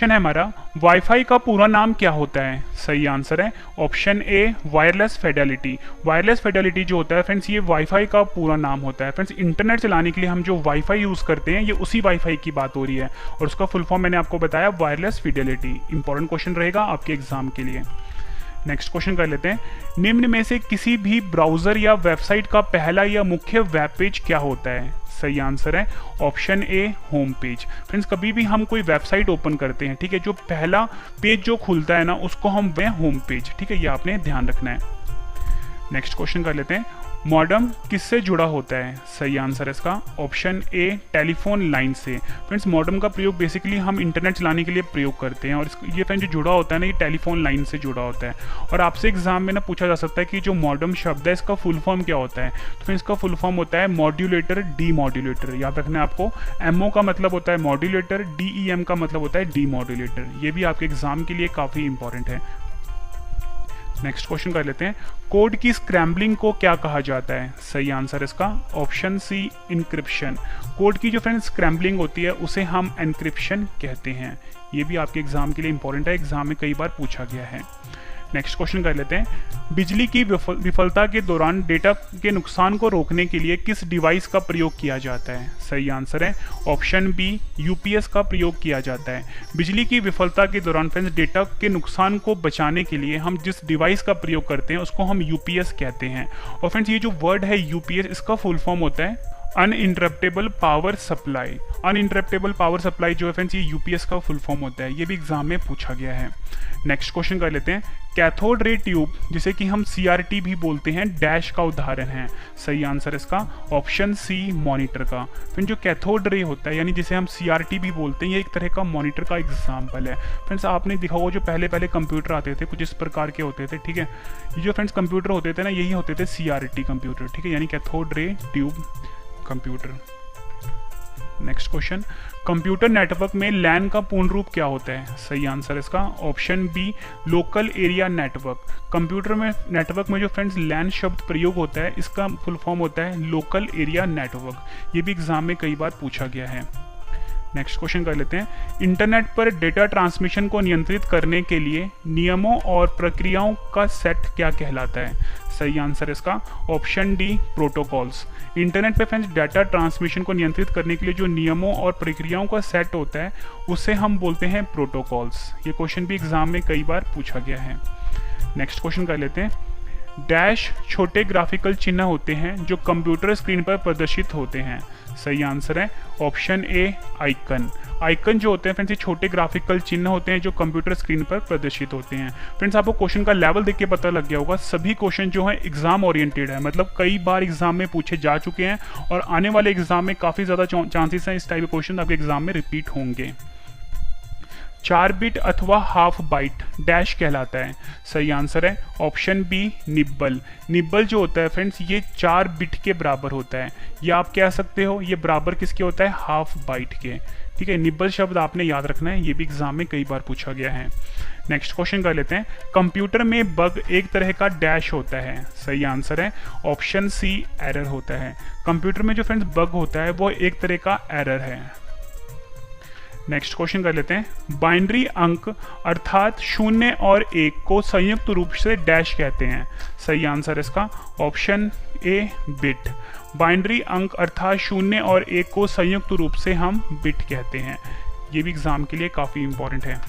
Question है हमारा, wifi का पूरा नाम क्या होता है? सही आंसर है option A wireless Fidelity. Wireless Fidelity जो होता है फ्रेंड्स, ये वाईफाई का पूरा नाम होता है। फ्रेंड्स इंटरनेट चलाने के लिए हम जो वाईफाई यूज़ करते हैं, ये उसी वाईफाई की बात हो रही है और उसका फुल फॉर्म मैंने आपको बताया वायरलेस फिडेलिटी। इंपॉर्टेंट क्वेश्चन रहेगा आपके एग्जाम के लिए। नेक्स्ट क्वेश्चन कर लेते हैं, निम्न में से किसी भी ब्राउजर या वेबसाइट का पहला या मुख्य वेब पेज क्या होता है? सही आंसर है option A home page. Friends कभी भी हम कोई वेबसाइट ओपन करते हैं, ठीक है, जो पहला पेज जो खुलता है ना, उसको हम वह होम पेज, ठीक है, ये आपने ध्यान रखना है। नेक्स्ट क्वेश्चन कर लेते हैं, मॉडेम किससे जुड़ा होता है? सही आंसर है इसका ऑप्शन ए टेलीफोन लाइन से। फ्रेंड्स मॉडेम का प्रयोग बेसिकली हम इंटरनेट चलाने के लिए प्रयोग करते हैं और ये फ्रेंड जो जुड़ा होता है ना, ये टेलीफोन लाइन से जुड़ा होता है। और आपसे एग्जाम में ना पूछा जा सकता है कि जो मॉडेम शब्द है इसका फुल फॉर्म क्या होता है? तो फ्रेंड्स इसका फुल फॉर्म होता है मॉड्यूलेटर डीमॉड्यूलेटर। याद रखना है आपको, एमओ का मतलब होता है मॉड्यूलेटर, डीईएम का मतलब होता है डीमॉड्यूलेटर। ये भी आपके एग्जाम के लिए काफ़ी इंपॉर्टेंट है। नेक्स्ट क्वेश्चन कर लेते हैं, कोड की स्क्रैम्बलिंग को क्या कहा जाता है? सही आंसर इसका ऑप्शन सी इनक्रिप्शन। कोड की जो फ्रेंड्स स्क्रैम्बलिंग होती है उसे हम एनक्रिप्शन कहते हैं। ये भी आपके एग्जाम के लिए इंपॉर्टेंट है, एग्जाम में कई बार पूछा गया है। नेक्स्ट क्वेश्चन कर लेते हैं, बिजली की विफलता के दौरान डेटा के नुकसान को रोकने के लिए किस डिवाइस का प्रयोग किया जाता है? सही आंसर है ऑप्शन बी यूपीएस का प्रयोग किया जाता है। बिजली की विफलता के दौरान फ्रेंड्स डेटा के नुकसान को बचाने के लिए हम जिस डिवाइस का प्रयोग करते हैं उसको हम यूपीएस कहते हैं। और फ्रेंड्स ये जो वर्ड है यूपीएस, इसका फुल फॉर्म होता है uninterruptible power supply. Uninterruptible power supply जो है फ्रेंड्स, ये यूपीएस का फुल फॉर्म होता है। ये भी एग्जाम में पूछा गया है। नेक्स्ट क्वेश्चन कर लेते हैं, कैथोड रे ट्यूब जिसे कि हम सीआरटी भी बोलते हैं, डैश का उदाहरण है। सही आंसर इसका ऑप्शन सी मॉनिटर का। फिर जो कैथोड रे होता है यानी जिसे हम सीआरटी भी बोलते हैं, ये एक तरह का मॉनिटर का एग्जाम्पल है। फ्रेंड्स आपने देखा होगा जो पहले पहले कंप्यूटर आते थे कुछ इस प्रकार के होते थे, ठीक है। ये जो फ्रेंड्स कंप्यूटर होते थे ना, यही होते थे सीआरटी कंप्यूटर, ठीक है, यानी cathode ray tube computer. Next question, computer network में लैन का पूर्ण रूप क्या होता है? सही आंसर इसका option B local area network. Computer में नेटवर्क में जो फ्रेंड्स लैन शब्द प्रयोग होता है, इसका फुल फॉर्म होता है लोकल एरिया नेटवर्क। ये भी एग्जाम में कई बार पूछा गया है। नेक्स्ट क्वेश्चन कर लेते हैं, इंटरनेट पर डेटा ट्रांसमिशन को नियंत्रित करने के लिए नियमों और प्रक्रियाओं का सेट क्या कहलाता है? सही आंसर इसका ऑप्शन डी प्रोटोकॉल्स। इंटरनेट पे फ्रेंड्स डाटा ट्रांसमिशन को नियंत्रित करने के लिए जो नियमों और प्रक्रियाओं का सेट होता है उसे हम बोलते हैं प्रोटोकॉल्स। ये क्वेश्चन भी एग्जाम में कई बार पूछा गया है। नेक्स्ट क्वेश्चन कर लेते हैं, डैश छोटे ग्राफिकल चिन्ह होते हैं जो कंप्यूटर स्क्रीन पर प्रदर्शित होते हैं। सही आंसर है ऑप्शन ए आइकन। आइकन जो होते हैं फ्रेंड्स, ये छोटे ग्राफिकल चिन्ह होते हैं जो कंप्यूटर स्क्रीन पर प्रदर्शित होते हैं। फ्रेंड्स आपको क्वेश्चन का लेवल देख के पता लग गया होगा, सभी क्वेश्चन जो है एग्जाम ओरिएंटेड है, मतलब कई बार एग्जाम में पूछे जा चुके हैं और आने वाले एग्जाम में काफ़ी ज़्यादा चांसेस हैं इस टाइप के क्वेश्चन आपके एग्जाम में रिपीट होंगे। 4 बिट अथवा हाफ बाइट डैश कहलाता है। सही आंसर है ऑप्शन बी निब्बल। निब्बल जो होता है फ्रेंड्स, ये 4 बिट के बराबर होता है, या आप कह सकते हो ये बराबर किसके होता है? हाफ बाइट के, ठीक है। निब्बल शब्द आपने याद रखना है, ये भी एग्जाम में कई बार पूछा गया है। नेक्स्ट क्वेश्चन कर लेते हैं, कंप्यूटर में बग एक तरह का डैश होता है। सही आंसर है ऑप्शन सी एरर होता है। कंप्यूटर में जो फ्रेंड्स बग होता है वो एक तरह का एरर है। नेक्स्ट क्वेश्चन कर लेते हैं, बाइनरी अंक अर्थात 0 और 1 को संयुक्त रूप से डैश कहते हैं। सही आंसर इसका ऑप्शन ए बिट। बाइनरी अंक अर्थात 0 और 1 को संयुक्त रूप से हम बिट कहते हैं। ये भी एग्जाम के लिए काफ़ी इंपॉर्टेंट है।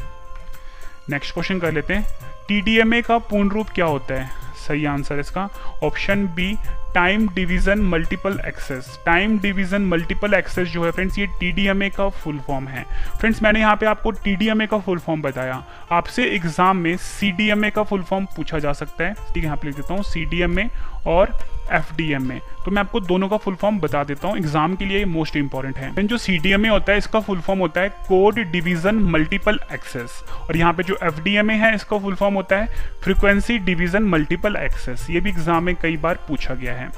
नेक्स्ट क्वेश्चन कर लेते हैं, टीडीएमए का पूर्ण रूप क्या होता है? सही आंसर इसका option B time division multiple access. Time division multiple access जो है फ्रेंड्स, ये टीडीएमए का फुल फॉर्म है। फ्रेंड्स मैंने यहाँ पे आपको टीडीएमए का फुल फॉर्म बताया, आपसे एग्जाम में सीडीएमए का फुल फॉर्म पूछा जा सकता है, ठीक है। यहाँ पे लिख देता हूँ सीडीएमए और एफडीएमए, तो मैं आपको दोनों का फुल फॉर्म बता देता हूँ, एग्जाम के लिए मोस्ट इंपॉर्टेंट है। जो सीडीएमए होता है इसका फुल फॉर्म होता है कोड डिवीजन मल्टीपल एक्सेस, और यहाँ पे जो एफडीएमए है इसका फुल फॉर्म होता है फ्रीक्वेंसी डिवीजन मल्टीपल एक्सेस। ये भी एग्जाम में कई बार पूछा गया है।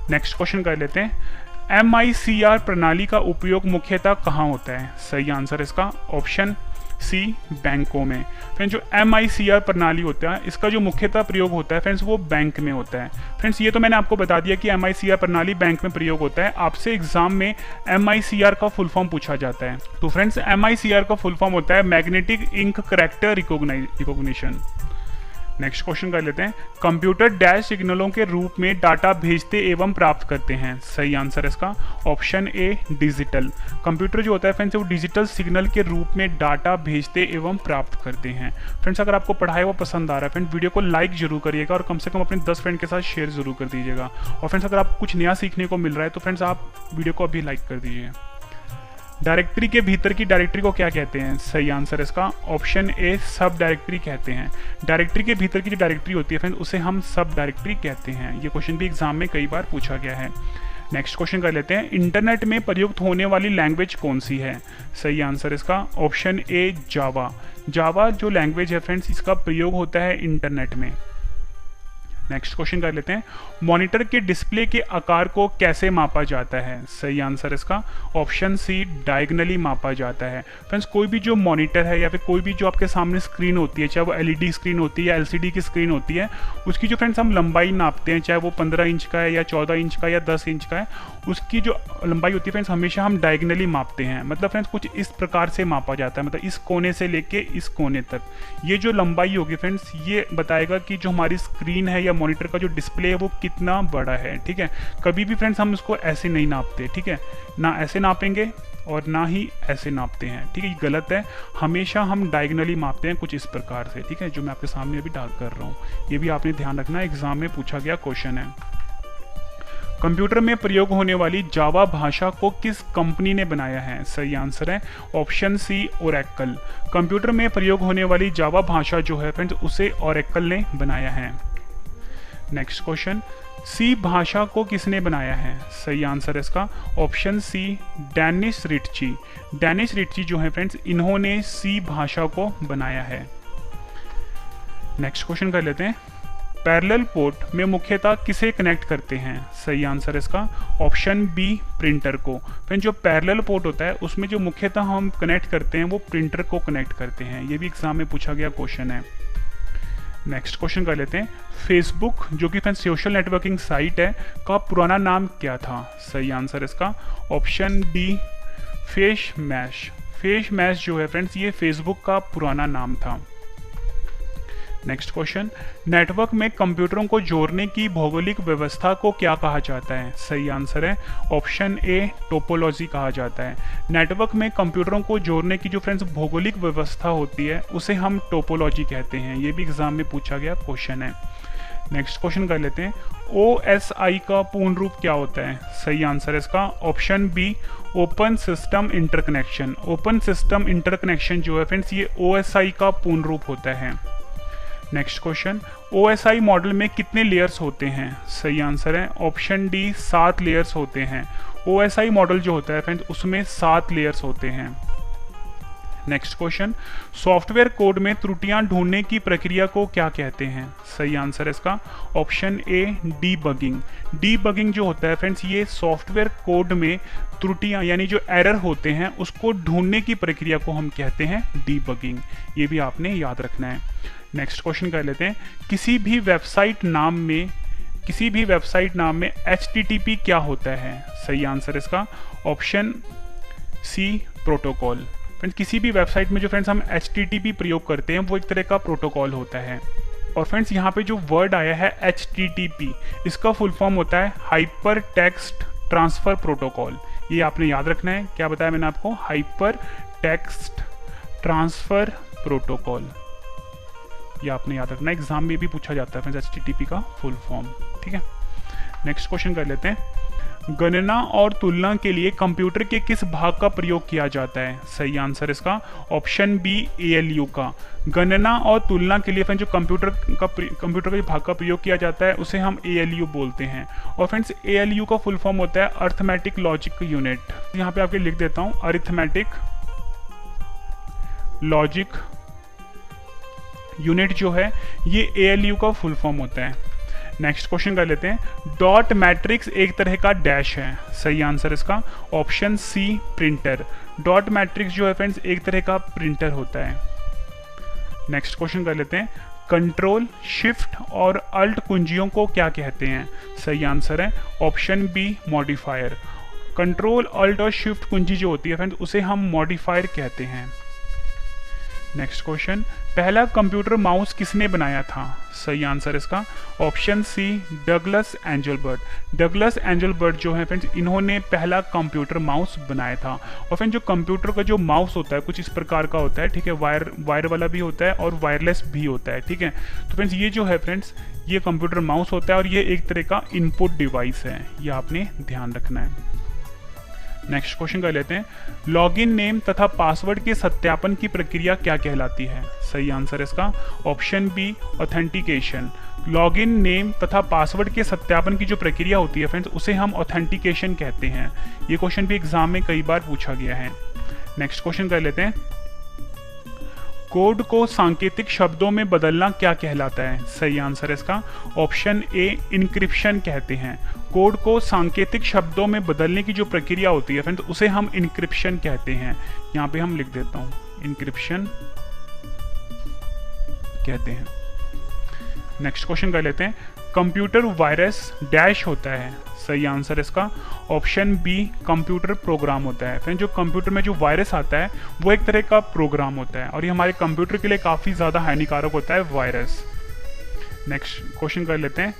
नेक्स्ट क्वेश्चन कर लेते हैं, MICR प्रणाली का उपयोग मुख्यतः कहाँ होता है? सही आंसर इसका ऑप्शन सी बैंकों में। फ्रेंड्स जो MICR प्रणाली होता है इसका जो मुख्यतः प्रयोग होता है फ्रेंड्स वो बैंक में होता है। फ्रेंड्स ये तो मैंने आपको बता दिया कि MICR प्रणाली बैंक में प्रयोग होता है। आपसे एग्जाम में MICR का फुल फॉर्म पूछा जाता है। तो फ्रेंड्स MICR का फुल फॉर्म होता है magnetic ink character recognition. Next question कर लेते हैं। कंप्यूटर डैश सिग्नलों के रूप में डाटा भेजते एवं प्राप्त करते हैं। सही आंसर इसका ऑप्शन ए डिजिटल। कंप्यूटर जो होता है फ्रेंड्स वो डिजिटल सिग्नल के रूप में डाटा भेजते एवं प्राप्त करते हैं। फ्रेंड्स अगर आपको पढ़ाई वो पसंद आ रहा है फ्रेंड्स वीडियो को लाइक जरूर करिएगा और कम से कम अपने 10 फ्रेंड के साथ शेयर जरूर कर दीजिएगा। और फ्रेंड्स अगर आपको कुछ नया सीखने को मिल रहा है तो फ्रेंड्स आप वीडियो को अभी लाइक कर दीजिए। डायरेक्टरी के भीतर की डायरेक्टरी को क्या कहते हैं? सही आंसर इसका ऑप्शन ए सब डायरेक्टरी कहते हैं। डायरेक्टरी के भीतर की जो डायरेक्टरी होती है फ्रेंड्स उसे हम सब डायरेक्टरी कहते हैं। ये क्वेश्चन भी एग्जाम में कई बार पूछा गया है। नेक्स्ट क्वेश्चन कर लेते हैं। इंटरनेट में प्रयुक्त होने वाली लैंग्वेज कौन सी है? सही आंसर इसका ऑप्शन ए जावा। जावा जो लैंग्वेज है फ्रेंड्स इसका प्रयोग होता है इंटरनेट में। नेक्स्ट क्वेश्चन कर लेते हैं। मॉनिटर के डिस्प्ले के आकार को कैसे मापा जाता है? सही आंसर इसका ऑप्शन सी डायगनली मापा जाता है। फ्रेंड्स कोई भी जो मॉनिटर है या फिर कोई भी जो आपके सामने स्क्रीन होती है, चाहे वो LED स्क्रीन होती है या LCD की स्क्रीन होती है, उसकी जो फ्रेंड्स हम लंबाई नापते हैं, चाहे वो 15 इंच का है या 14 इंच का या 10 इंच का है, उसकी जो लंबाई होती है फ्रेंड्स हमेशा हम डायगनली मापते हैं। मतलब फ्रेंड्स कुछ इस प्रकार से मापा जाता है, मतलब इस कोने से लेके इस कोने तक ये जो लंबाई होगी फ्रेंड्स ये बताएगा कि जो हमारी स्क्रीन है या मॉनिटर का जो डिस्प्ले है वो कितना बड़ा है। ठीक है, कभी भी फ्रेंड्स हम उसको ऐसे नहीं नापते। ठीक है, ना ऐसे नापेंगे और ना ही ऐसे नापते हैं। ठीक है, ये गलत है। हमेशा हम डायगनली मापते हैं कुछ इस प्रकार से। ठीक है, जो मैं आपके सामने अभी डाल कर रहा हूँ, ये भी आपने ध्यान रखना, एग्जाम में पूछा गया क्वेश्चन है। कंप्यूटर में प्रयोग होने वाली जावा भाषा को किस कंपनी ने बनाया है? सही आंसर है ऑप्शन सी ओरेकल। कंप्यूटर में प्रयोग होने वाली जावा भाषा जो है फ्रेंड्स उसे ओरेकल ने बनाया है। Next question. सी भाषा को किसने बनाया है? सही आंसर इसका ऑप्शन सी डेनिस रिट्ची। डेनिस रिट्ची जो है फ्रेंड्स इन्होंने सी भाषा को बनाया है। नेक्स्ट क्वेश्चन कर लेते हैं। पैरेलल पोर्ट में मुख्यतः किसे कनेक्ट करते हैं? सही आंसर इसका ऑप्शन बी प्रिंटर को। फ्रेंड जो पैरेलल पोर्ट होता है उसमें जो मुख्यतः हम कनेक्ट करते हैं वो प्रिंटर को कनेक्ट करते हैं। ये भी एग्जाम में पूछा गया क्वेश्चन है। नेक्स्ट क्वेश्चन कर लेते हैं। फेसबुक जो कि फ्रेंड सोशल नेटवर्किंग साइट है का पुराना नाम क्या था? सही आंसर इसका option D Facemash. Facemash जो है फ्रेंड्स ये फेसबुक का पुराना नाम था। Next question. नेटवर्क में कंप्यूटरों को जोड़ने की भौगोलिक व्यवस्था को क्या कहा जाता है? सही आंसर है ऑप्शन ए टोपोलॉजी कहा जाता है। नेटवर्क में कंप्यूटरों को जोड़ने की जो फ्रेंड्स भौगोलिक व्यवस्था होती है उसे हम टोपोलॉजी कहते हैं। ये भी एग्जाम में पूछा गया क्वेश्चन है। नेक्स्ट क्वेश्चन कर लेते हैं। OSI का पूर्ण रूप क्या होता है? सही आंसर इसका option be open system interconnection. Open system interconnection जो है फ्रेंड्स ये OSI का पूर्ण रूप होता है। Next question. OSI मॉडल में कितने लेयर्स होते हैं? सही आंसर है ऑप्शन डी 7 लेयर्स होते हैं। OSI मॉडल जो होता है फ्रेंड्स उसमें 7 लेयर्स होते हैं। Next question. सॉफ्टवेयर कोड में त्रुटियां ढूंढने की प्रक्रिया को क्या कहते हैं? सही आंसर इसका ऑप्शन ए डीबगिंग। डीबगिंग जो होता है फ्रेंड्स ये सॉफ्टवेयर कोड में त्रुटियां यानी जो एरर होते हैं उसको ढूंढने की प्रक्रिया को हम कहते हैं डीबगिंग। ये भी आपने याद रखना है। नेक्स्ट क्वेश्चन कर लेते हैं। किसी भी वेबसाइट नाम में HTTP क्या होता है? सही आंसर इसका ऑप्शन सी प्रोटोकॉल। फ्रेंड्स किसी भी वेबसाइट में जो फ्रेंड्स हम HTTP प्रयोग करते हैं वो एक तरह का प्रोटोकॉल होता है। और फ्रेंड्स यहाँ पे जो वर्ड आया है HTTP इसका फुल फॉर्म होता है हाइपर टेक्स्ट ट्रांसफर प्रोटोकॉल। ये आपने याद रखना है। क्या बताया मैंने आपको? Hyper text transfer protocol. ये आपने याद रखना है, एग्जाम में भी पूछा जाता है फ्रेंड्स HTTP का फुल फॉर्म। ठीक है, नेक्स्ट क्वेश्चन कर लेते हैं। गणना और तुलना के लिए कंप्यूटर के किस भाग का प्रयोग किया जाता है? सही आंसर इसका ऑप्शन बी ALU का। गणना और तुलना के लिए फ्रेंड्स जो कंप्यूटर का जो भाग का प्रयोग किया जाता है उसे हम ALU बोलते हैं। और फ्रेंड्स ALU का फुल फॉर्म होता है अरिथमेटिक लॉजिक यूनिट। यहाँ पे आपके लिख देता हूँ, अरिथमेटिक लॉजिक यूनिट जो है ये ALU का फुल फॉर्म होता है। नेक्स्ट क्वेश्चन कर लेते हैं। डॉट मैट्रिक्स एक तरह का डैश है। सही आंसर इसका option C printer. Dot matrix जो है फ्रेंड्स एक तरह का प्रिंटर होता है। नेक्स्ट क्वेश्चन कर लेते हैं, कंट्रोल, शिफ्ट और अल्ट कुंजियों को क्या कहते हैं? सही आंसर है option B modifier. Control, alt और शिफ्ट कुंजी जो होती है फ्रेंड्स उसे हम मॉडिफायर कहते हैं। नेक्स्ट क्वेश्चन, पहला कंप्यूटर माउस किसने बनाया था? सही आंसर इसका option C Douglas Engelbart. Douglas Engelbart जो है फ्रेंड्स इन्होंने पहला कंप्यूटर माउस बनाया था। और फ्रेंड्स जो कंप्यूटर का जो माउस होता है कुछ इस प्रकार का होता है, ठीक है, वायर वाला भी होता है और वायरलेस भी होता है, ठीक है। तो फ्रेंड्स ये जो है फ्रेंड्स ये कंप्यूटर माउस होता है और ये एक तरह का इनपुट डिवाइस है, ये आपने ध्यान रखना है। नेक्स्ट क्वेश्चन कर लेते हैं, लॉगिन नेम तथा पासवर्ड के सत्यापन की प्रक्रिया क्या कहलाती है? सही आंसर इसका option B authentication. Login name तथा पासवर्ड के सत्यापन की जो प्रक्रिया होती है फ्रेंड्स उसे हम ऑथेंटिकेशन कहते हैं। ये क्वेश्चन भी एग्जाम में कई बार पूछा गया है। नेक्स्ट क्वेश्चन कर लेते हैं, कोड को सांकेतिक शब्दों में बदलना क्या कहलाता है? सही आंसर इसका ऑप्शन ए इनक्रिप्शन कहते हैं। कोड को सांकेतिक शब्दों में बदलने की जो प्रक्रिया होती है फ्रेंड्स उसे हम इनक्रिप्शन कहते हैं। यहाँ पे हम लिख देता हूँ इनक्रिप्शन कहते हैं। नेक्स्ट क्वेश्चन कर लेते हैं, कंप्यूटर वायरस डैश होता है? सही आंसर इसका ऑप्शन बी कंप्यूटर प्रोग्राम होता है। फ्रेंड जो कंप्यूटर में जो वायरस आता है वो एक तरह का प्रोग्राम होता है और ये हमारे कंप्यूटर के लिए काफ़ी ज़्यादा हानिकारक होता है वायरस। नेक्स्ट क्वेश्चन कर लेते हैं,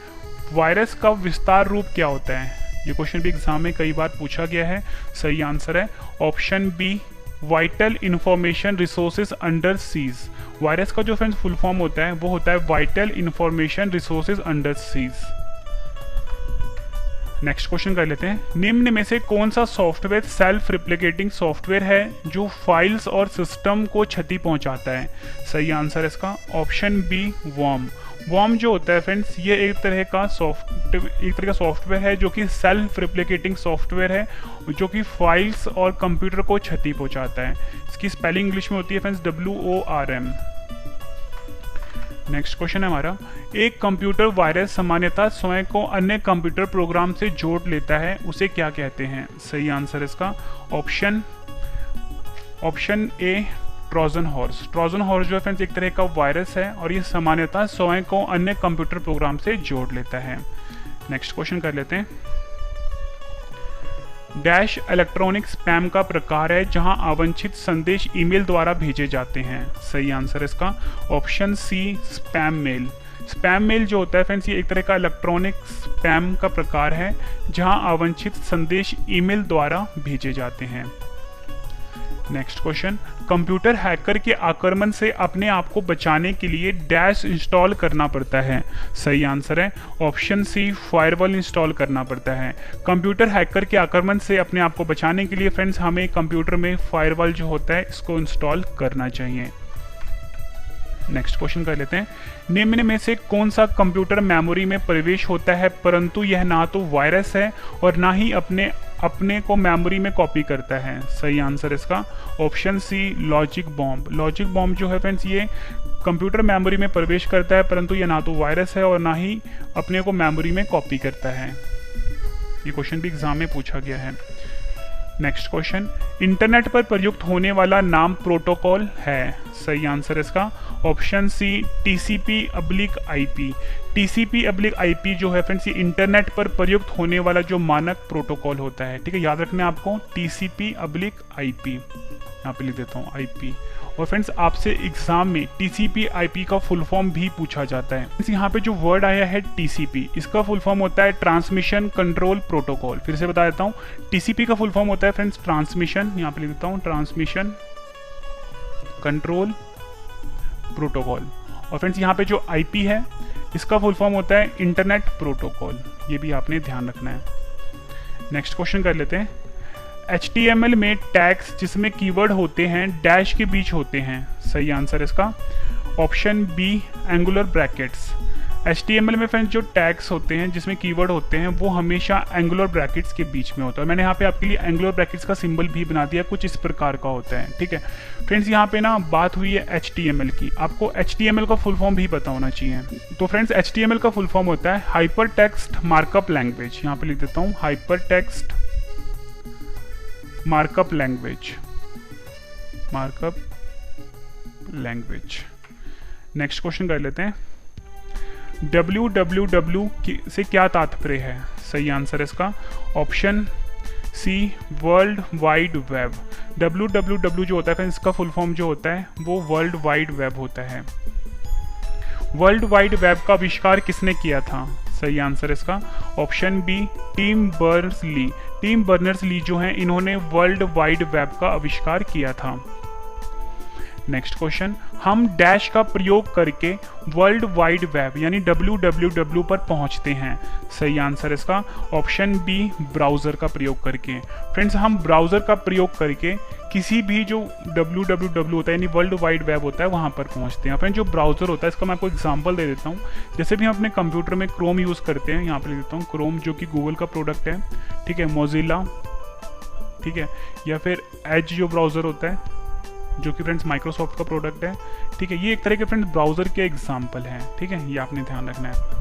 वायरस का विस्तार रूप क्या होता है? ये क्वेश्चन भी एग्जाम में कई बार पूछा गया है। सही आंसर है option B vital information resources under seize. Virus का जो फ्रेंड्स फुल फॉर्म होता है वो होता है vital information resources under seize. Next question कर लेते हैं, निम्न में से कौन सा सॉफ्टवेयर सेल्फ रिप्लिकेटिंग सॉफ्टवेयर है जो फाइल्स और सिस्टम को क्षति पहुंचाता है? सही आंसर इसका ऑप्शन बी वर्म। वर्म जो होता है फ्रेंड्स ये एक तरह का सॉफ्टवेयर है जो कि सेल्फ रिप्लिकेटिंग सॉफ्टवेयर है जो कि फाइल्स और कंप्यूटर को क्षति पहुंचाता है। इसकी स्पेलिंग इंग्लिश में होती है फ्रेंड्स WORM। नेक्स्ट क्वेश्चन है हमारा, एक कंप्यूटर वायरस सामान्यतः स्वयं को अन्य कंप्यूटर प्रोग्राम से जोड़ लेता है, उसे क्या कहते हैं? सही आंसर इसका option A Trojan horse. Trojan horse जो है फ्रेंड्स एक तरह का वायरस है और ये सामान्यतः स्वयं को अन्य कंप्यूटर प्रोग्राम से जोड़ लेता है। नेक्स्ट क्वेश्चन कर लेते हैं, डैश इलेक्ट्रॉनिक स्पैम का प्रकार है जहां अवांछित संदेश ईमेल द्वारा भेजे जाते हैं। सही आंसर इसका option C spam mail. Spam mail जो होता है फ्रेंड्स ये एक तरह का इलेक्ट्रॉनिक स्पैम का प्रकार है जहां अवांछित संदेश ईमेल द्वारा भेजे जाते हैं। नेक्स्ट क्वेश्चन, कंप्यूटर हैकर के आक्रमण से अपने आप को बचाने के लिए डैश इंस्टॉल करना पड़ता है। सही आंसर है ऑप्शन सी फायरवॉल इंस्टॉल करना पड़ता है। कंप्यूटर हैकर के आक्रमण से अपने आप को बचाने के लिए फ्रेंड्स हमें कंप्यूटर में फायरवॉल जो होता है इसको इंस्टॉल करना चाहिए। नेक्स्ट क्वेश्चन कर लेते हैं, निम्न में से कौन सा कंप्यूटर मेमोरी में प्रवेश होता है परंतु यह ना तो वायरस है और ना ही अपने को मेमोरी में कॉपी करता है? सही आंसर इसका option C logic bomb. Logic bomb जो है फ्रेंड्स ये कंप्यूटर मेमोरी में प्रवेश करता है परंतु यह ना तो वायरस है और ना ही अपने को मेमोरी में कॉपी करता है। ये क्वेश्चन भी एग्जाम में पूछा गया है। नेक्स्ट क्वेश्चन, इंटरनेट पर प्रयुक्त होने वाला नाम प्रोटोकॉल है? सही आंसर इसका ऑप्शन सी TCP/IP। TCP/IP जो है फ्रेंड्स ये इंटरनेट पर प्रयुक्त होने वाला जो मानक प्रोटोकॉल होता है, ठीक है, याद रखना है आपको TCP/IP। यहाँ पे लिख देता हूँ IP। और फ्रेंड्स आपसे एग्जाम में TCP/IP का फुल फॉर्म भी पूछा जाता है। यहाँ पे जो वर्ड आया है TCP इसका फुल फॉर्म होता है ट्रांसमिशन कंट्रोल प्रोटोकॉल। फिर से बता देता हूँ TCP का फुल फॉर्म होता है फ्रेंड्स ट्रांसमिशन, यहाँ पे लिख देता हूँ ट्रांसमिशन कंट्रोल प्रोटोकॉल। और फ्रेंड्स यहाँ पे जो IP है इसका फुल फॉर्म होता है इंटरनेट प्रोटोकॉल, ये भी आपने ध्यान रखना है। नेक्स्ट क्वेश्चन कर लेते हैं, HTML में टैग्स जिसमें कीवर्ड होते हैं डैश के बीच होते हैं। सही आंसर इसका option B angular brackets. HTML में फ्रेंड्स जो टैग्स होते हैं जिसमें कीवर्ड होते हैं वो हमेशा एंगुलर ब्रैकेट्स के बीच में होता है। मैंने यहाँ पे आपके लिए एंगुलर ब्रैकेट्स का सिंबल भी बना दिया, कुछ इस प्रकार का होता है, ठीक है फ्रेंड्स। यहाँ पे ना बात हुई है HTML की, आपको HTML का फुल फॉर्म भी पता होना चाहिए। तो फ्रेंड्स HTML का फुल फॉर्म होता है हाइपर टेक्स्ट मार्कअप लैंग्वेज। यहाँ पे लिख देता हूँ hyper text markup language. Markup language. Next question कर लेते हैं, www से क्या तात्पर्य है? सही आंसर है इसका option C world wide web. www जो होता है इसका फुल फॉर्म जो होता है वो वर्ल्ड वाइड वेब होता है। वर्ल्ड वाइड वेब का आविष्कार किसने किया था? सही आंसर इसका option B Tim Berners-Lee. Tim Berners-Lee जो हैं इन्होंने वर्ल्ड वाइड वेब का आविष्कार किया था। नेक्स्ट क्वेश्चन, हम डैश का प्रयोग करके वर्ल्ड वाइड वेब यानी www पर पहुंचते हैं। सही आंसर इसका ऑप्शन बी ब्राउज़र का प्रयोग करके। फ्रेंड्स हम ब्राउज़र का प्रयोग करके किसी भी जो www होता है यानी वर्ल्ड वाइड वेब होता है वहाँ पर पहुँचते हैं। फ्रेंड्स जो ब्राउज़र होता है इसका मैं आपको एग्जांपल दे देता हूँ। जैसे भी हम अपने कंप्यूटर में क्रोम यूज़ करते हैं, यहाँ पर लिख देता हूँ क्रोम जो कि गूगल का प्रोडक्ट है, ठीक है, मोजिला, ठीक है, या फिर एज जो ब्राउज़र होता है जो कि फ्रेंड्स माइक्रोसॉफ्ट का प्रोडक्ट है, ठीक है। ये एक तरह के फ्रेंड्स ब्राउज़र के एग्जांपल हैं, ठीक है, ये आपने ध्यान रखना है।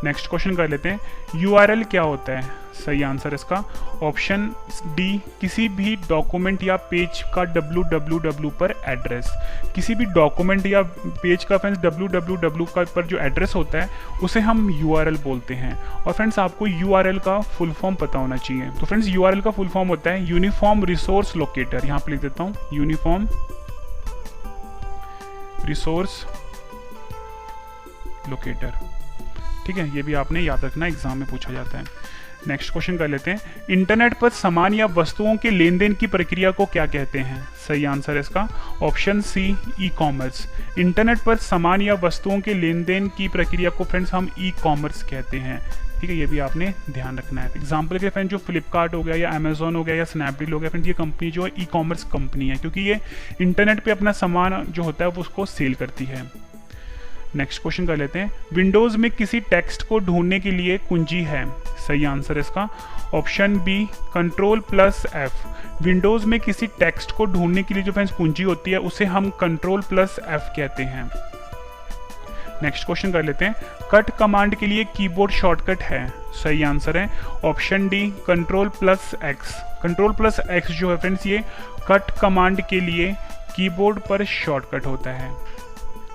नेक्स्ट क्वेश्चन कर लेते हैं, URL क्या होता है? सही आंसर इसका ऑप्शन डी किसी भी डॉक्यूमेंट या पेज का www पर एड्रेस। किसी भी डॉक्यूमेंट या पेज का फ्रेंड्स www का पर जो एड्रेस होता है उसे हम URL बोलते हैं। और फ्रेंड्स आपको URL का फुल फॉर्म पता होना चाहिए। तो फ्रेंड्स URL का फुल फॉर्म होता है यूनिफॉर्म रिसोर्स लोकेटर। यहाँ पे लिख देता हूँ यूनिफॉर्म रिसोर्स लोकेटर, ठीक है, ये भी आपने याद रखना, एग्जाम में पूछा जाता है। नेक्स्ट क्वेश्चन कर लेते हैं, इंटरनेट पर सामान या वस्तुओं के लेन देन की प्रक्रिया को क्या कहते हैं? सही आंसर है इसका option C e commerce. Internet पर सामान या वस्तुओं के लेन देन की प्रक्रिया को फ्रेंड्स हम ई कॉमर्स कहते हैं, ठीक है, ये भी आपने ध्यान रखना है। एग्जाम्पल के फ्रेंड जो फ्लिपकार्ट हो गया या अमेजोन हो गया या स्नैपडील हो गया फ्रेंड, ये कंपनी जो है ई कॉमर्स कंपनी है क्योंकि ये इंटरनेट पे अपना सामान जो होता है वो उसको सेल करती है। नेक्स्ट क्वेश्चन कर लेते हैं, विंडोज में किसी टेक्स्ट को ढूंढने के लिए कुंजी है। सही आंसर इसका ऑप्शन बी Ctrl+F। विंडोज में किसी टेक्स्ट को ढूंढने के लिए जो फ्रेंड्स कुंजी होती है उसे हम Ctrl+F कहते हैं। नेक्स्ट क्वेश्चन कर लेते हैं, कट कमांड के लिए कीबोर्ड शॉर्टकट है। सही आंसर है ऑप्शन डी Ctrl+X। Ctrl+X जो है फ्रेंड्स ये कट कमांड के लिए कीबोर्ड पर शॉर्टकट होता है।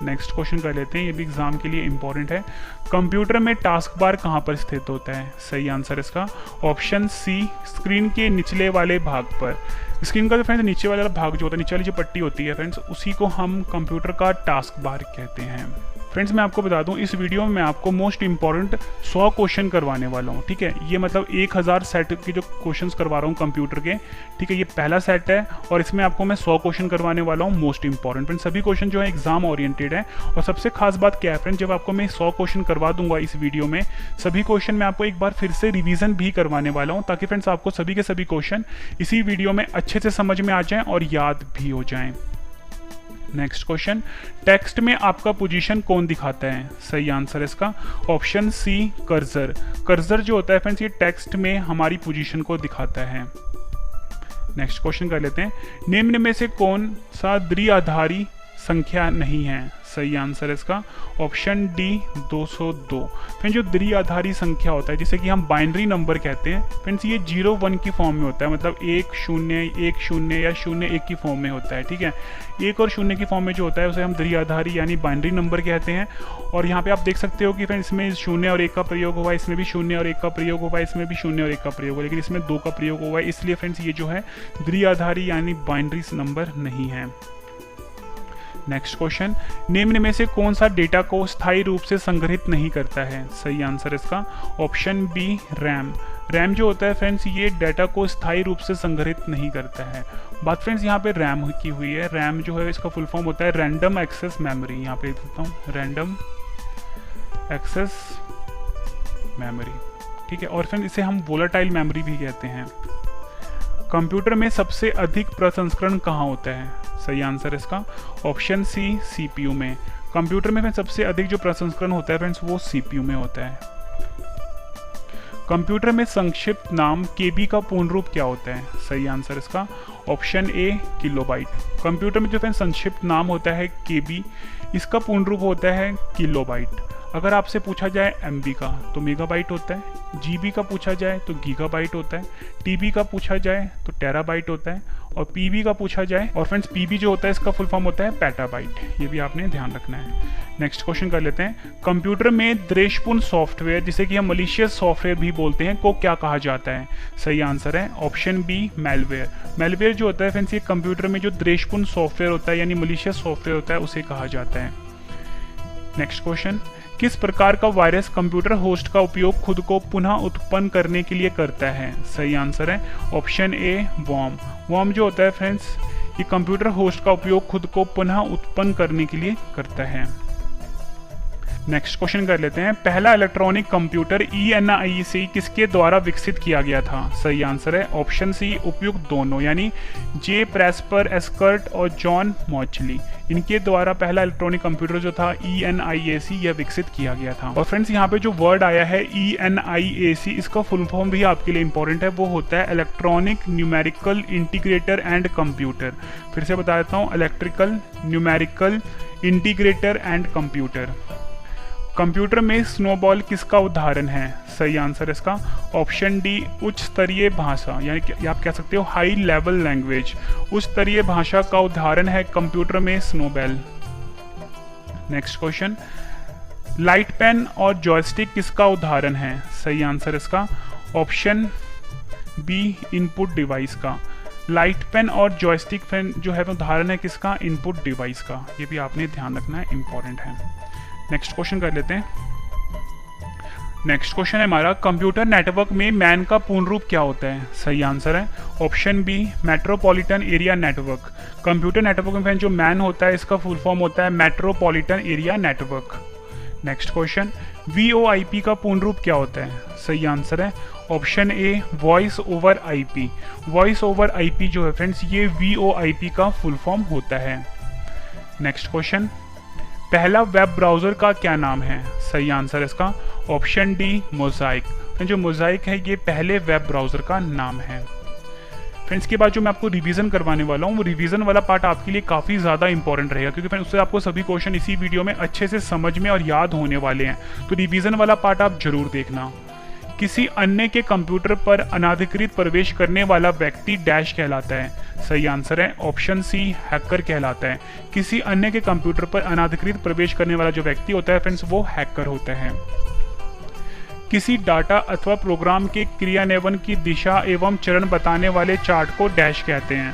नेक्स्ट क्वेश्चन कर लेते हैं, ये भी एग्जाम के लिए इंपॉर्टेंट है, कंप्यूटर में टास्क बार कहाँ पर स्थित होता है? सही आंसर इसका ऑप्शन सी स्क्रीन के निचले वाले भाग पर। स्क्रीन का जो फ्रेंड्स नीचे वाला भाग जो होता है, नीचे वाली जो पट्टी होती है फ्रेंड्स, उसी को हम कंप्यूटर का टास्क बार कहते हैं। फ्रेंड्स मैं आपको बता दूं इस वीडियो में मैं आपको मोस्ट इंपॉर्टेंट 100 क्वेश्चन करवाने वाला हूं, ठीक है। ये मतलब 1000 सेट के जो क्वेश्चंस करवा रहा हूं कंप्यूटर के, ठीक है, ये पहला सेट है और इसमें आपको मैं 100 क्वेश्चन करवाने वाला हूं मोस्ट इंपॉर्टेंट। फ्रेंड्स सभी क्वेश्चन जो है एग्जाम ओरिएंटेड है और सबसे खास बात क्या है फ्रेंड्स, जब आपको मैं 100 क्वेश्चन करवा दूंगा इस वीडियो में, सभी क्वेश्चन मैं आपको एक बार फिर से रिविजन भी करवाने वाला हूँ ताकि फ्रेंड्स आपको सभी के सभी क्वेश्चन इसी वीडियो में अच्छे से समझ में आ जाएं और याद भी हो जाएं। नेक्स्ट क्वेश्चन, टेक्स्ट में आपका पोजीशन कौन दिखाता है? सही आंसर इसका ऑप्शन सी कर्सर। कर्सर जो होता है फ्रेंड्स ये टेक्स्ट में हमारी पोजीशन को दिखाता है। नेक्स्ट क्वेश्चन कर लेते हैं, निम्न में से कौन सा द्विआधारी संख्या नहीं है? सही आंसर इसका ऑप्शन डी 202। फ्रेंड्स जो द्विआधारी संख्या होता है जिसे कि हम बाइनरी नंबर कहते हैं फ्रेंड्स, ये 0-1 की फॉर्म में होता है, मतलब 1-0 या 0-1 की फॉर्म में होता है, ठीक है। 1 और 0 की फॉर्म में जो होता है उसे हम द्विआधारी यानी बाइनरी नंबर कहते हैं। और यहाँ पे आप देख सकते हो कि फ्रेंड्स इसमें 0 और 1 का प्रयोग हुआ है, इसमें भी 0 और 1 का प्रयोग हुआ है, इसमें भी 0 और 1 का प्रयोग हुआ है, लेकिन इसमें 2 का प्रयोग हुआ है, इसलिए फ्रेंड्स ये जो है द्विआधारी यानी बाइनरी नंबर नहीं है। नेक्स्ट क्वेश्चन, निम्न में से कौन सा डेटा को स्थायी रूप से संग्रहित नहीं करता है? सही आंसर इसका ऑप्शन बी रैम। रैम जो होता है फ्रेंड्स ये डेटा को स्थायी रूप से संग्रहित नहीं करता है। बात फ्रेंड्स यहाँ पे रैम की हुई है, रैम जो है इसका फुल फॉर्म होता है रैंडम एक्सेस मेमोरी। यहाँ पे देता हूँ रैंडम एक्सेस मेमोरी, ठीक है। और फ्रेंड्स इसे हम वोलेटाइल मेमोरी भी कहते हैं। कंप्यूटर में सबसे अधिक प्रसंस्करण कहाँ होता है? सही आंसर इसका ऑप्शन सी सीपीयू में। कंप्यूटर में सबसे अधिक जो प्रसंस्करण होता है फ्रेंड्स वो सीपीयू में होता है। कंप्यूटर में संक्षिप्त नाम केबी का पूर्ण रूप क्या होता है? सही आंसर इसका ऑप्शन ए किलोबाइट। कंप्यूटर में जो फ्रेंड्स संक्षिप्त नाम होता है केबी, इसका पूर्ण रूप होता है किलोबाइट। अगर आपसे पूछा जाए एमबी का तो मेगाबाइट होता है, जीबी का पूछा जाए तो गीगाबाइट होता है, टीबी का पूछा जाए तो टेराबाइट होता है, और पीबी का पूछा जाए, और फ्रेंड्स पीबी जो होता है इसका फुल फॉर्म होता है पेटाबाइट। ये भी आपने ध्यान रखना है। नेक्स्ट क्वेश्चन कर लेते हैं, कंप्यूटर में द्वेषपूर्ण सॉफ्टवेयर, जिसे कि हम मलिशियस सॉफ्टवेयर भी बोलते हैं, को क्या कहा जाता है? सही आंसर है ऑप्शन बी मैलवेयर। मैलवेयर जो होता है फ्रेंड्स ये कंप्यूटर में जो द्वेषपूर्ण सॉफ्टवेयर होता है यानी मलिशियस सॉफ्टवेयर होता है उसे कहा जाता है। नेक्स्ट क्वेश्चन, किस प्रकार का वायरस कंप्यूटर होस्ट का उपयोग खुद को पुनः उत्पन्न करने के लिए करता है? सही आंसर है ऑप्शन ए वॉर्म। वॉर्म जो होता है फ्रेंड्स ये कंप्यूटर होस्ट का उपयोग खुद को पुनः उत्पन्न करने के लिए करता है। नेक्स्ट क्वेश्चन कर लेते हैं, पहला इलेक्ट्रॉनिक कंप्यूटर ENIAC किसके द्वारा विकसित किया गया था? सही आंसर है ऑप्शन सी उपयुक्त दोनों, यानी जे प्रेस्पर एस्कर्ट और जॉन मॉचली, इनके द्वारा पहला इलेक्ट्रॉनिक कंप्यूटर जो था ENIAC यह विकसित किया गया था। और फ्रेंड्स यहाँ पे जो वर्ड आया है ENIAC, इसका फुल फॉर्म भी आपके लिए इंपॉर्टेंट है, वो होता है electronic numerical integrator and computer. फिर से बता देता हूँ, electrical numerical integrator and computer. Computer में स्नोबॉल किसका उदाहरण है? सही आंसर इसका ऑप्शन डी उच्च स्तरीय भाषा, यानी कि आप कह सकते हो हाई लेवल लैंग्वेज। उच्च स्तरीय भाषा का उदाहरण है कंप्यूटर में snowball. Next question, light pen और जॉयस्टिक किसका उदाहरण है? सही आंसर इसका ऑप्शन बी इनपुट डिवाइस का। लाइट पेन और जॉयस्टिक पेन जो है उदाहरण है किसका? इनपुट डिवाइस का। ये भी आपने ध्यान रखना है, इंपॉर्टेंट है। नेक्स्ट क्वेश्चन कर लेते हैं। नेक्स्ट क्वेश्चन है हमारा, कंप्यूटर नेटवर्क में मैन का पूर्ण रूप क्या होता है? सही आंसर है option B metropolitan area network. Computer network में जो मैन होता है इसका फुल फॉर्म होता है metropolitan area network. Next question, VoIP का पूर्ण रूप क्या होता है? सही आंसर है option a voice over IP। Voice over IP जो है फ्रेंड्स ये VoIP का फुल फॉर्म होता है। नेक्स्ट क्वेश्चन, पहला वेब ब्राउज़र का क्या नाम है? सही आंसर इसका ऑप्शन डी मोज़ाइक। जो मोज़ाइक है ये पहले वेब ब्राउज़र का नाम है। फ्रेंड्स के बाद जो मैं आपको रिवीजन करवाने वाला हूँ वो रिवीजन वाला पार्ट आपके लिए काफ़ी ज़्यादा इंपॉर्टेंट रहेगा, क्योंकि फ्रेंड्स उससे आपको सभी क्वेश्चन इसी वीडियो में अच्छे से समझ में और याद होने वाले हैं। तो रिवीजन वाला पार्ट आप जरूर देखना। किसी अन्य के कंप्यूटर पर अनाधिकृत प्रवेश करने वाला व्यक्ति डैश कहलाता है? सही आंसर है ऑप्शन सी हैकर कहलाता है। किसी अन्य के कंप्यूटर पर अनाधिकृत प्रवेश करने वाला जो व्यक्ति होता है फ्रेंड्स वो हैकर होता है। किसी डाटा अथवा प्रोग्राम के क्रियान्वयन की दिशा एवं चरण बताने वाले चार्ट को डैश कहते हैं?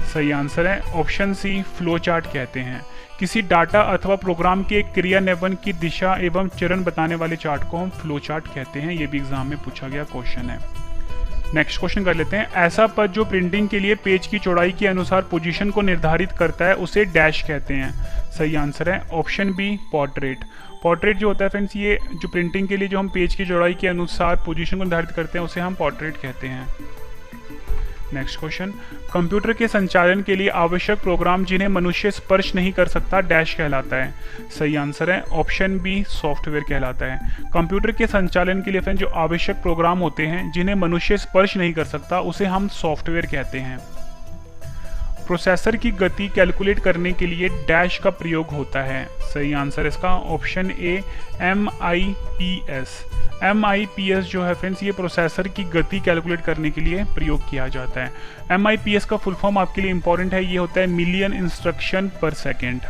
सही आंसर है ऑप्शन सी फ्लो चार्ट कहते हैं। किसी डाटा अथवा प्रोग्राम के क्रियान्वयन की दिशा एवं चरण बताने वाले चार्ट को हम फ्लो चार्ट कहते हैं। ये भी एग्जाम में पूछा गया क्वेश्चन है। नेक्स्ट क्वेश्चन कर लेते हैं, ऐसा पद जो प्रिंटिंग के लिए पेज की चौड़ाई के अनुसार पोजीशन को निर्धारित करता है उसे डैश कहते हैं? सही आंसर है ऑप्शन बी पोर्ट्रेट। पोर्ट्रेट जो होता है फ्रेंड्स ये जो प्रिंटिंग के लिए जो हम पेज की चौड़ाई के अनुसार पोजीशन को निर्धारित करते हैं उसे हम पोर्ट्रेट कहते हैं। नेक्स्ट क्वेश्चन, कंप्यूटर के संचालन के लिए आवश्यक प्रोग्राम जिन्हें मनुष्य स्पर्श नहीं कर सकता डैश कहलाता है? सही आंसर है ऑप्शन बी सॉफ्टवेयर कहलाता है। कंप्यूटर के संचालन के लिए फ्रेंड जो आवश्यक प्रोग्राम होते हैं जिन्हें मनुष्य स्पर्श नहीं कर सकता उसे हम सॉफ्टवेयर कहते हैं। प्रोसेसर की गति कैलकुलेट करने के लिए डैश का प्रयोग होता है? सही आंसर इसका ऑप्शन ए MIPS। MIPS जो है फ्रेंड्स ये प्रोसेसर की गति कैलकुलेट करने के लिए प्रयोग किया जाता है। MIPS का फुल फॉर्म आपके लिए इंपॉर्टेंट है, ये होता है मिलियन इंस्ट्रक्शन पर सेकेंड।